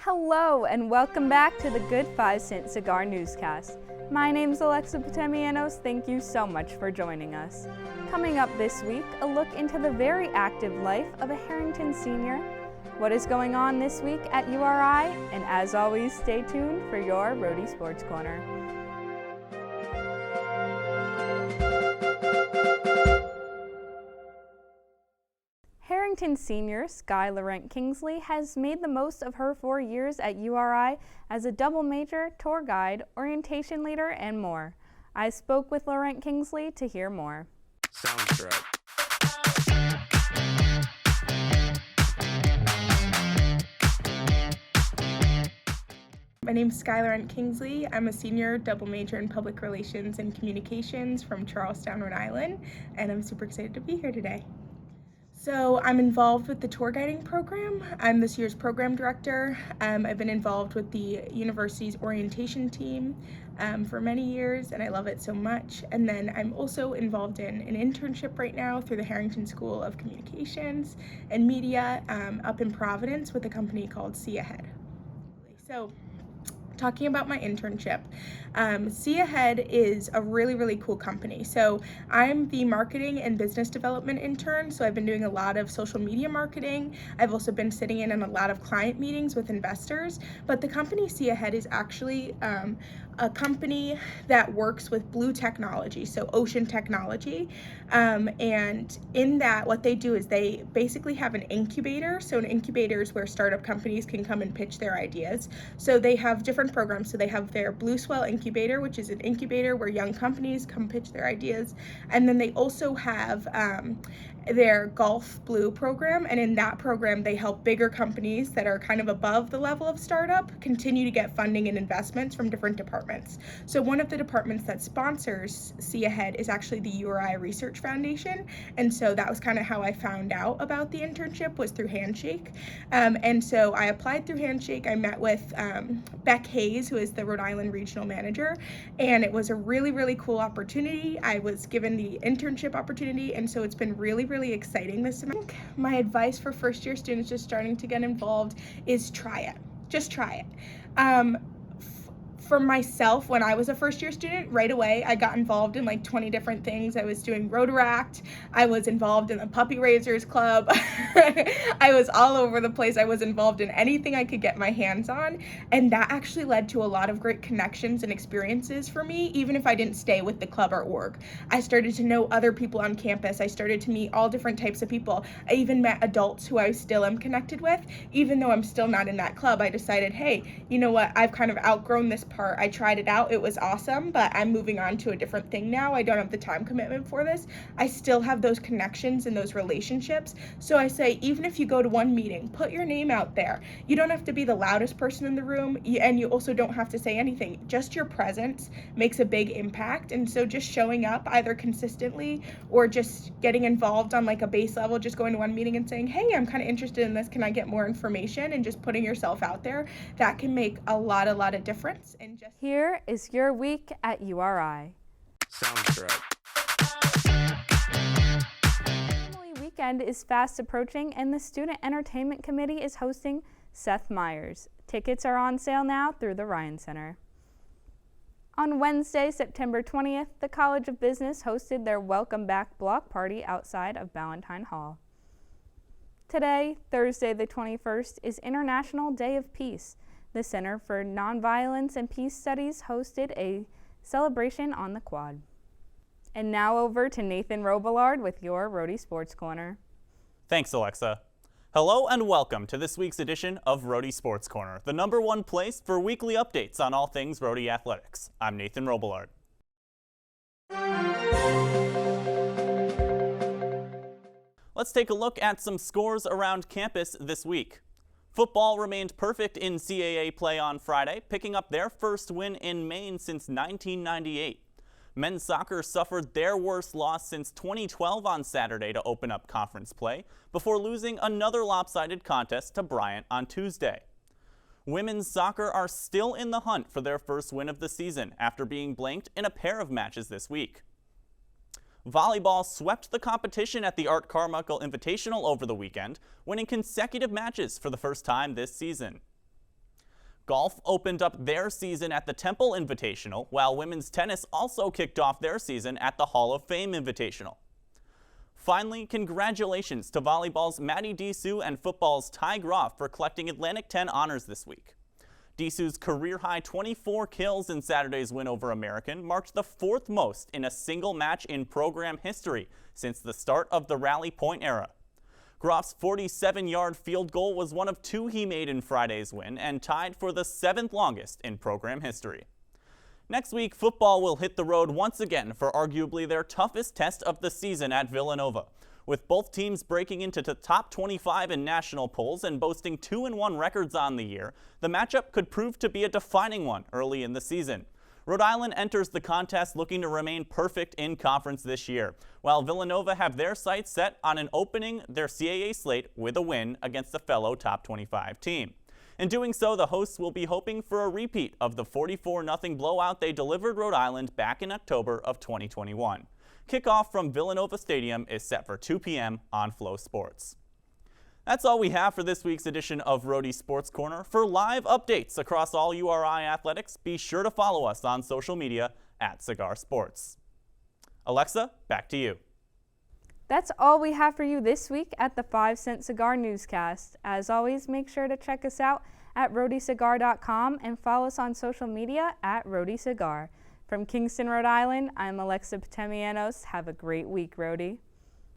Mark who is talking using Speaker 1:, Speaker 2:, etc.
Speaker 1: Hello and welcome back to the Good 5 Cent Cigar Newscast. My name's Alexa Potamianos. Thank you so much for joining us. Coming up this week, a look into the very active life of a Harrington senior, what is going on this week at URI, and as always, stay tuned for your Rhody Sports Corner. Harrington senior Sky Laurent-Kingsley has made the most of her 4 years at URI as a double major, tour guide, orientation leader, and more. I spoke with Laurent-Kingsley to hear more.
Speaker 2: Soundtrack.
Speaker 3: My name is Sky Laurent-Kingsley. I'm a senior double major in public relations and communications from Charlestown, Rhode Island, and I'm super excited to be here today. So I'm involved with the tour guiding program. I'm this year's program director. I've been involved with the university's orientation team for many years, and I love it so much. And then I'm also involved in an internship right now through the Harrington School of Communications and Media up in Providence with a company called See Ahead. So, talking about my internship, See Ahead is a really cool company. So I'm the marketing and business development intern, so I've been doing a lot of social media marketing. I've also been sitting in on a lot of client meetings with investors, but the company See Ahead is actually a company that works with blue technology, so ocean technology, and in that what they do is they basically have an incubator. So an incubator is where startup companies can come and pitch their ideas. So they have different programs. So they have their Blue Swell Incubator, which is an incubator where young companies come pitch their ideas, and then they also have their Golf Blue program, and in that program they help bigger companies that are kind of above the level of startup continue to get funding and investments from different departments. So one of the departments that sponsors See Ahead is actually the URI Research Foundation, and so that was kind of how I found out about the internship, was through Handshake. And so I applied through Handshake. I met with Beck Hayes, who is the Rhode Island regional manager, and it was a really cool opportunity. I was given the internship opportunity, and so it's been really exciting this semester. My advice for first year students just starting to get involved is try it. Just try it. For myself, when I was a first year student, right away I got involved in like 20 different things. I was doing Rotaract, I was involved in the Puppy Raisers Club, I was all over the place. I was involved in anything I could get my hands on, and that actually led to a lot of great connections and experiences for me, even if I didn't stay with the club or org. I started to know other people on campus. I started to meet all different types of people. I even met adults who I still am connected with. Even though I'm still not in that club, I decided, hey, you know what, I've kind of outgrown this part. I tried it out, it was awesome, but I'm moving on to a different thing now. I don't have the time commitment for this. I still have those connections and those relationships. So I say, even if you go to one meeting, put your name out there. You don't have to be the loudest person in the room, and you also don't have to say anything. Just your presence makes a big impact. And so just showing up either consistently or just getting involved on like a base level, just going to one meeting and saying, hey, I'm kind of interested in this, can I get more information? And just putting yourself out there, that can make a lot of difference. And just
Speaker 1: Here is your week at URI.
Speaker 2: Soundtrack.
Speaker 1: Family Weekend is fast approaching, and the Student Entertainment Committee is hosting Seth Meyers. Tickets are on sale now through the Ryan Center. On Wednesday, September 20th, the College of Business hosted their Welcome Back block party outside of Ballantyne Hall. Today, Thursday the 21st, is International Day of Peace. The Center for Nonviolence and Peace Studies hosted a celebration on the quad. And now over to Nathan Robillard with your Rhody Sports Corner.
Speaker 4: Thanks, Alexa. Hello and welcome to this week's edition of Rhody Sports Corner, the #1 place for weekly updates on all things Rhody athletics. I'm Nathan Robillard. Let's take a look at some scores around campus this week. Football remained perfect in CAA play on Friday, picking up their first win in Maine since 1998. Men's soccer suffered their worst loss since 2012 on Saturday to open up conference play, before losing another lopsided contest to Bryant on Tuesday. Women's soccer are still in the hunt for their first win of the season after being blanked in a pair of matches this week. Volleyball swept the competition at the Art Carmichael Invitational over the weekend, winning consecutive matches for the first time this season. Golf opened up their season at the Temple Invitational, while women's tennis also kicked off their season at the Hall of Fame Invitational. Finally, congratulations to volleyball's Maddie Disu and football's Ty Groff for collecting Atlantic 10 honors this week. Disu's career-high 24 kills in Saturday's win over American marked the fourth most in a single match in program history since the start of the Rally Point era. Groff's 47-yard field goal was one of two he made in Friday's win and tied for the seventh longest in program history. Next week, football will hit the road once again for arguably their toughest test of the season at Villanova. With both teams breaking into the top 25 in national polls and boasting 2-1 records on the year, the matchup could prove to be a defining one early in the season. Rhode Island enters the contest looking to remain perfect in conference this year, while Villanova have their sights set on opening their CAA slate with a win against a fellow top 25 team. In doing so, the hosts will be hoping for a repeat of the 44-0 blowout they delivered Rhode Island back in October of 2021. Kickoff from Villanova Stadium is set for 2 p.m. on Flow Sports. That's all we have for this week's edition of Rhody Sports Corner. For live updates across all URI athletics, be sure to follow us on social media at Cigar Sports. Alexa, back to you.
Speaker 1: That's all we have for you this week at the 5 Cent Cigar Newscast. As always, make sure to check us out at rhodycigar.com and follow us on social media at Rhody Cigar. From Kingston, Rhode Island, I'm Alexa Potamianos. Have a great week, Rhody.